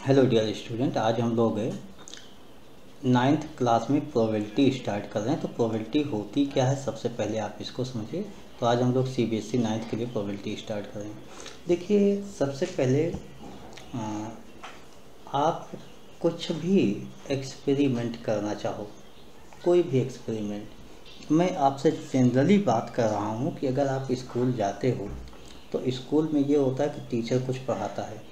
Hello dear student, आज हम लोग नाइन्थ क्लास में प्रोबेबिलिटी स्टार्ट कर रहे हैं। तो प्रोबेबिलिटी होती क्या है, सबसे पहले आप इसको समझिए। तो आज हम लोग सीबीएसई नाइन्थ के लिए प्रोबेबिलिटी स्टार्ट कर रहे हैं। देखिए, सबसे पहले आप कुछ भी एक्सपेरिमेंट करना चाहो, कोई भी एक्सपेरिमेंट, मैं आपसे जनरली बात कर रहा हूँ कि अगर आप स्कूल जाते हो तो स्कूल में ये होता है कि टीचर कुछ पढ़ाता है।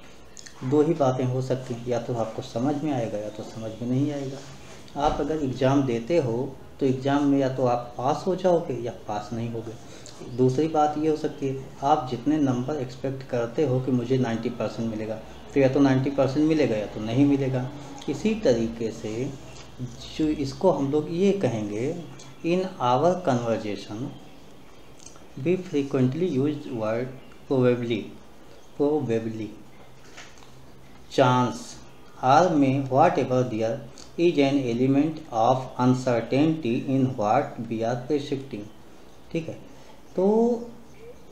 दो ही बातें हो सकती हैं, या तो आपको समझ में आएगा या तो समझ में नहीं आएगा। आप अगर एग्ज़ाम देते हो तो एग्ज़ाम में या तो आप पास हो जाओगे या पास नहीं होगे। दूसरी बात ये हो सकती है, आप जितने नंबर एक्सपेक्ट करते हो कि मुझे 90% मिलेगा, तो या तो 90% मिलेगा या तो नहीं मिलेगा। इसी तरीके से जो इसको हम लोग ये कहेंगे, in our conversation we frequently use word probably, chance, or may whatever there is an element of uncertainty in what we are predicting। ठीक है, तो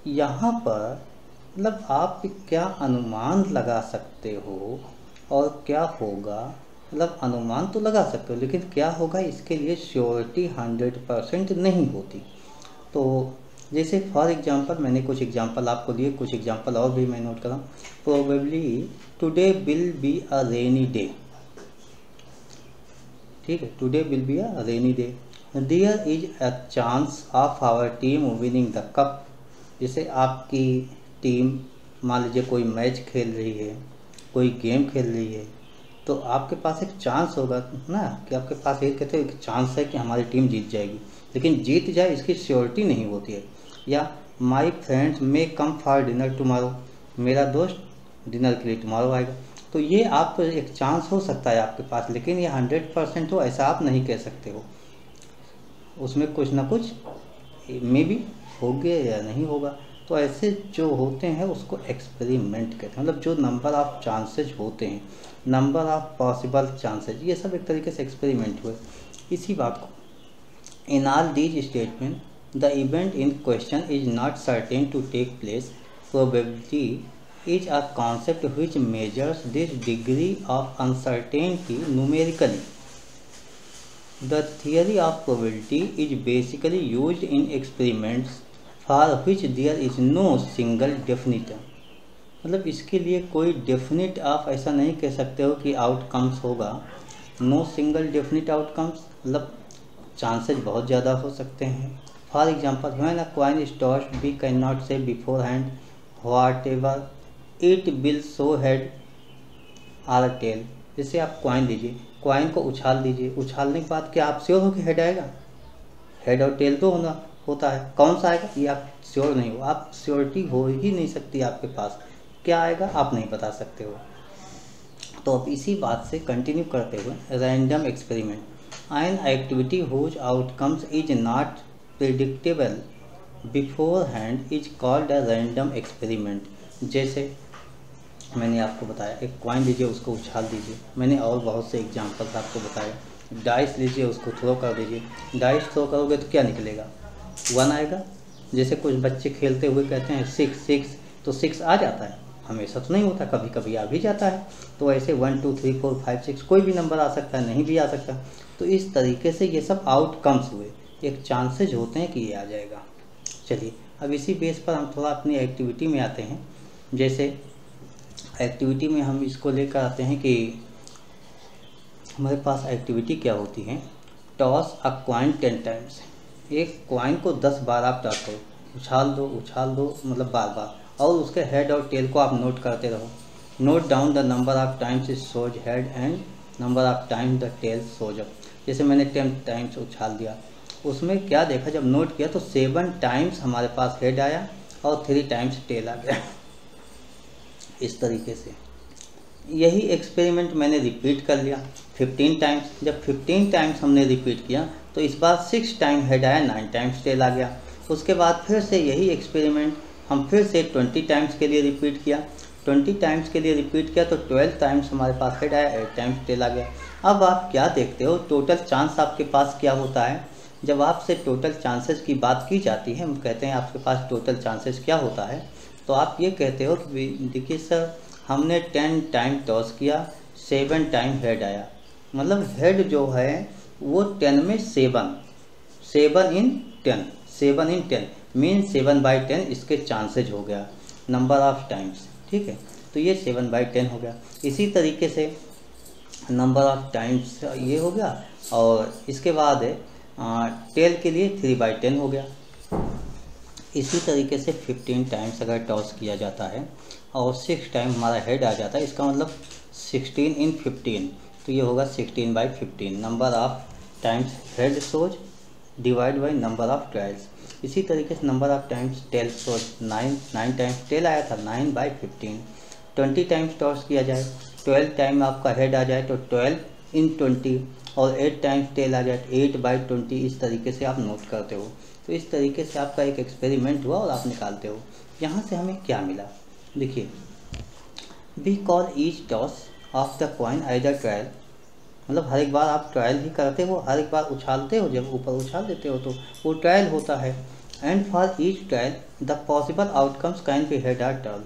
यहाँ पर मतलब आप क्या अनुमान लगा सकते हो और क्या होगा। मतलब अनुमान तो लगा सकते हो, लेकिन क्या होगा इसके लिए श्योरिटी 100% नहीं होती। तो जैसे फॉर एग्जांपल मैंने कुछ एग्जांपल आपको दिए, कुछ एग्जांपल और भी मैं नोट करा। Probably today will be a rainy day. ठीक है, today will be a rainy day. There is a chance of our team winning the cup. जैसे आपकी टीम मान लीजिए कोई मैच खेल रही है, कोई गेम खेल रही है, तो आपके पास एक चांस होगा ना कि आपके पास ये कहते हैं एक चांस है कि हमारी टीम जीत जाएगी, लेकिन जीत जाए इसकी श्योरिटी नहीं होती है। या my friends may come for dinner tomorrow, मेरा दोस्त डिनर के लिए टुमारो आएगा। तो ये आप एक चांस हो सकता है आपके पास, लेकिन ये 100% हो ऐसा आप नहीं कह सकते हो। उसमें कुछ ना कुछ मे भी होगा या नहीं होगा। तो ऐसे जो होते हैं उसको एक्सपेरिमेंट कहते हैं। मतलब जो नंबर ऑफ चांसेज होते हैं, नंबर ऑफ पॉसिबल चांसेज, ये सब एक तरीके से एक्सपेरिमेंट हुए। इसी बात को in all these statement the event in question is not certain to take place. Probability is a concept which measures this degree of uncertainty numerically. The theory of probability is basically used in experiments for which there is no single definite। मतलब इसके लिए कोई definite आप ऐसा नहीं कह सकते हो कि आउटकम्स होगा। नो सिंगल डेफिनेट आउटकम्स, मतलब चांसेज बहुत ज़्यादा हो सकते हैं। For example, when a coin is tossed we can not say beforehand whatever it will show head or tail. जैसे आप कॉइन लीजिए, कॉइन को उछाल दीजिए, उछालने के बाद क्या आप श्योर हो कि हेड आएगा? हेड और टेल तो होता है, कौन सा आएगा ये आप श्योर नहीं हो। आप श्योरिटी हो ही नहीं सकती आपके पास, क्या आएगा आप नहीं बता सकते हो। तो अब इसी बात से कंटिन्यू करते हुए, random experiment, an activity whose outcomes is not predictable beforehand is called a random experiment. जैसे मैंने आपको बताया, एक कॉइन लीजिए, उसको उछाल दीजिए। मैंने और बहुत से एग्जांपल्स आपको बताया। डाइस लीजिए, उसको थ्रो कर दीजिए। डाइस थ्रो करोगे तो क्या निकलेगा? 1 आएगा। जैसे कुछ बच्चे खेलते हुए कहते हैं 6 तो 6 आ जाता है। हमेशा तो नहीं होता, कभी कभी आ भी जाता है। तो ऐसे 1 2 3 4 5 6 कोई भी नंबर आ सकता है, नहीं भी आ सकता। तो इस तरीके से ये सब आउटकम्स हुए, एक चांसेज होते हैं कि ये आ जाएगा। चलिए, अब इसी बेस पर हम थोड़ा अपनी एक्टिविटी में आते हैं। जैसे एक्टिविटी में हम इसको लेकर आते हैं कि हमारे पास एक्टिविटी क्या होती है। टॉस अ कॉइन 10 टाइम्स। एक कॉइन को 10 बार आप टॉस करो, उछाल दो, मतलब बार बार, और उसके हेड और टेल को आप नोट करते रहो। Note down the number of times it shows head and number of times the tail shows up. जैसे मैंने 10 टाइम्स उछाल दिया, उसमें क्या देखा, जब नोट किया तो 7 टाइम्स हमारे पास हेड आया और 3 टाइम्स टेल आ गया। इस तरीके से यही एक्सपेरिमेंट मैंने रिपीट कर लिया 15 टाइम्स। जब 15 टाइम्स हमने रिपीट किया तो इस बार 6 टाइम हेड आया, 9 टाइम्स टेल आ गया। उसके बाद फिर से यही एक्सपेरिमेंट हम फिर से 20 टाइम्स के लिए रिपीट किया। 20 टाइम्स के लिए रिपीट किया तो 12 टाइम्स हमारे पास हेड आया, 8 टाइम्स टेल आ गया। अब आप क्या देखते हो, टोटल चांस आपके पास क्या होता है। जब आपसे टोटल चांसेस की बात की जाती है, हम कहते हैं आपके पास टोटल चांसेस क्या होता है, तो आप ये कहते हो कि देखिए सर, हमने 10 टाइम टॉस किया, 7 टाइम हेड आया, मतलब हेड जो है वो 10 में 7 इन 10, 7 इन 10 मीन 7/10 इसके चांसेज हो गया नंबर ऑफ टाइम्स, ठीक है। तो ये 7/10 हो गया। इसी तरीके से नंबर ऑफ टाइम्स ये हो गया, और इसके बाद टेल के लिए 3/10 हो गया। इसी तरीके से 15 टाइम्स अगर टॉस किया जाता है और 6 टाइम हमारा हेड आ जाता है, इसका मतलब 16 इन 15, तो ये होगा 16/15 number of times head shows divide by number of trials. इसी तरीके से number of times tail shows 9 times tail आया था 9/15। 20 टाइम्स टॉस किया जाए, 12 टाइम आपका हेड आ जाए तो 12 इन 20, और 8 टाइम्स टेल आ जाए 8/20। इस तरीके से आप नोट करते हो। तो इस तरीके से आपका एक एक्सपेरिमेंट हुआ और आप निकालते हो। यहाँ से हमें क्या मिला, देखिए, we call each toss of the coin as a trial, मतलब हर एक बार आप ट्रायल ही करते हो, हर एक बार उछालते हो, जब ऊपर उछाल देते हो तो वो ट्रायल होता है। And for each trial the possible outcomes can be head or tail.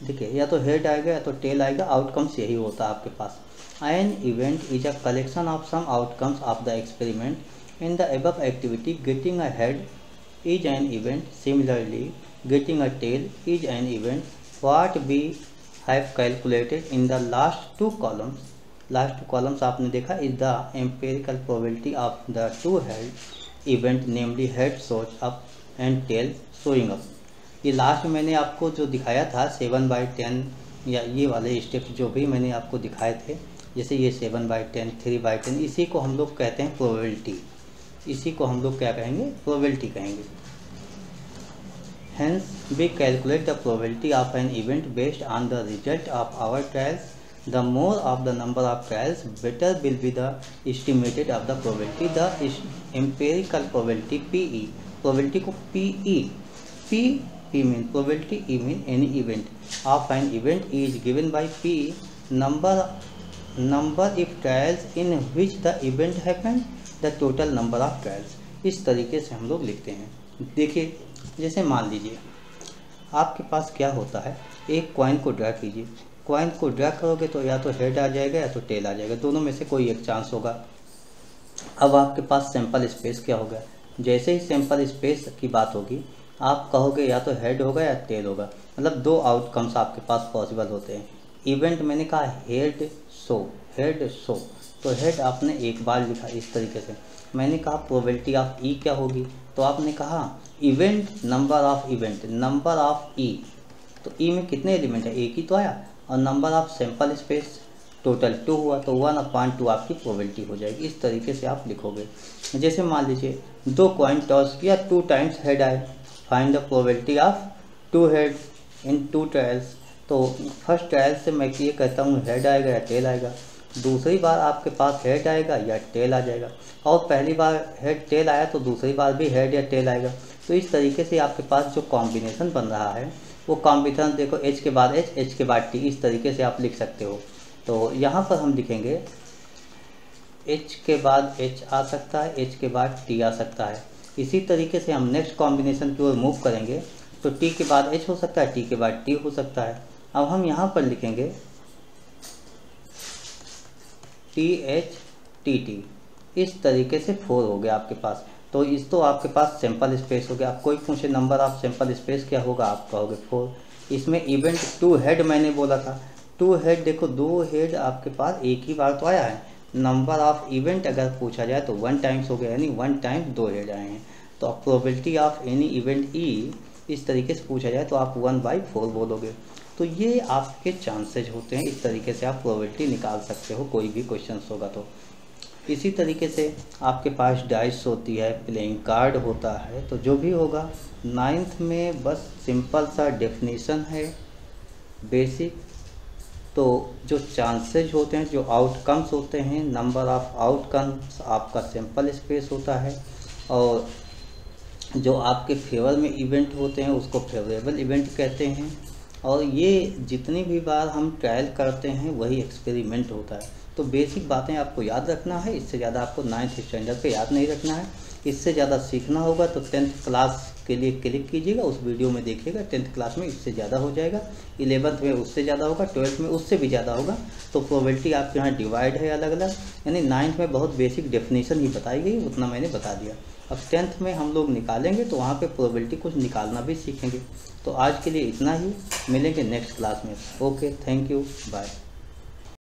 देखिए, या तो हेड आएगा या तो टेल आएगा, आउटकम्स यही होता है आपके पास। An event is a collection of some outcomes of the experiment in the above activity. Getting a head is an event. Similarly, getting a tail is an event. What we have calculated in the last two columns आपने देखा is the empirical probability of the two head event, namely head shows up and tail showing up. ये last में मैंने आपको जो दिखाया था 7/10 या ये वाले स्टेप्स जो भी मैंने आपको दिखाए थे, जैसे ये 7/10, 3/10, इसी को हम लोग कहते हैं प्रोबेबिलिटी। इसी को हम लोग क्या कहेंगे, प्रोबेबिलिटी कहेंगे। Hence, we calculate the probability of an event based on the result of our trials. The more of the number of trials, better will be the estimated of the probability. The empirical probability PE, probability को P mean probability, E mean any event of an event is given by P number if trials in which the event happened, the total number of trials. इस तरीके से हम लोग लिखते हैं। देखिए, जैसे मान लीजिए आपके पास क्या होता है, एक कॉइन को ड्रा कीजिए। कॉइन को ड्रा करोगे तो या तो हेड आ जाएगा या तो टेल आ जाएगा, दोनों में से कोई एक चांस होगा। अब आपके पास सैंपल स्पेस क्या होगा, जैसे ही सैंपल स्पेस की बात होगी आप कहोगे या तो हेड होगा या टेल होगा, मतलब दो आउटकम्स आपके पास पॉसिबल होते हैं। इवेंट मैंने कहा हेड शो, तो हेड आपने एक बार लिखा इस तरीके से। मैंने कहा प्रोबेबिलिटी ऑफ ई क्या होगी, तो आपने कहा इवेंट नंबर ऑफ ई, तो ई में कितने एलिमेंट है, एक ही तो आया, और number of sample space total 2 हुआ, तो 1/2 आपकी प्रोबेबिलिटी हो जाएगी। इस तरीके से आप लिखोगे। जैसे मान लीजिए 2 कॉइन टॉस किया, 2 टाइम्स हेड आए, find the probability of 2 head in 2 trials. तो फर्स्ट ट्रायल से मैं ये कहता हूँ हेड आएगा या टेल आएगा, दूसरी बार आपके पास हेड आएगा या टेल आ जाएगा, और पहली बार हेड टेल आया तो दूसरी बार भी हेड या टेल आएगा। तो इस तरीके से आपके पास जो कॉम्बिनेशन बन रहा है वो कॉम्बिनेशन देखो, एच के बाद एच के बाद टी, इस तरीके से आप लिख सकते हो। तो यहाँ पर हम लिखेंगे एच के बाद एच आ सकता है, एच के बाद टी आ सकता है। इसी तरीके से हम नेक्स्ट कॉम्बिनेशन की ओर मूव करेंगे तो टी के बाद एच हो सकता है, टी के बाद टी हो सकता है। अब हम यहाँ पर लिखेंगे TH TT, इस तरीके से 4 हो गया आपके पास। तो तो आपके पास सैंपल स्पेस हो गया। अब कोई पूछे नंबर ऑफ सैंपल स्पेस क्या होगा, आप कहोगे 4। इसमें इवेंट 2 हेड मैंने बोला था, 2 हेड देखो 2 हेड आपके पास एक ही बार तो आया है। नंबर ऑफ इवेंट अगर पूछा जाए तो 1 टाइम्स हो गया, यानी 1 टाइम 2 हेड आए हैं। तो अब probability of any event E इस तरीके से पूछा जाए तो आप 1/4 बोलोगे। तो ये आपके चांसेज होते हैं, इस तरीके से आप प्रोबेबिलिटी निकाल सकते हो कोई भी क्वेश्चन होगा तो। इसी तरीके से आपके पास डाइस होती है, प्लेइंग कार्ड होता है, तो जो भी होगा 9th में बस सिंपल सा डेफिनेशन है बेसिक। तो जो चांसेज होते हैं, जो आउटकम्स होते हैं, नंबर ऑफ आउटकम्स आपका सैंपल स्पेस होता है, और जो आपके फेवर में इवेंट होते हैं उसको फेवरेबल इवेंट कहते हैं। और ये जितनी भी बार हम ट्रायल करते हैं वही एक्सपेरिमेंट होता है। तो बेसिक बातें आपको याद रखना है, इससे ज़्यादा आपको 9th स्टैंडर्ड पे याद नहीं रखना है। इससे ज़्यादा सीखना होगा तो 10th क्लास के लिए क्लिक कीजिएगा, उस वीडियो में देखिएगा। 10th क्लास में इससे ज़्यादा हो जाएगा, 11th में उससे ज़्यादा होगा, 12th में उससे भी ज़्यादा होगा। तो प्रोबेबिलिटी आपके यहाँ डिवाइड है अलग अलग, यानी 9th में बहुत बेसिक डेफिनेशन ही बताई गई, उतना मैंने बता दिया। अब 10th में हम लोग निकालेंगे तो वहाँ पे प्रोबेबिलिटी कुछ निकालना भी सीखेंगे। तो आज के लिए इतना ही, मिलेंगे नेक्स्ट क्लास में। Okay, thank you, bye.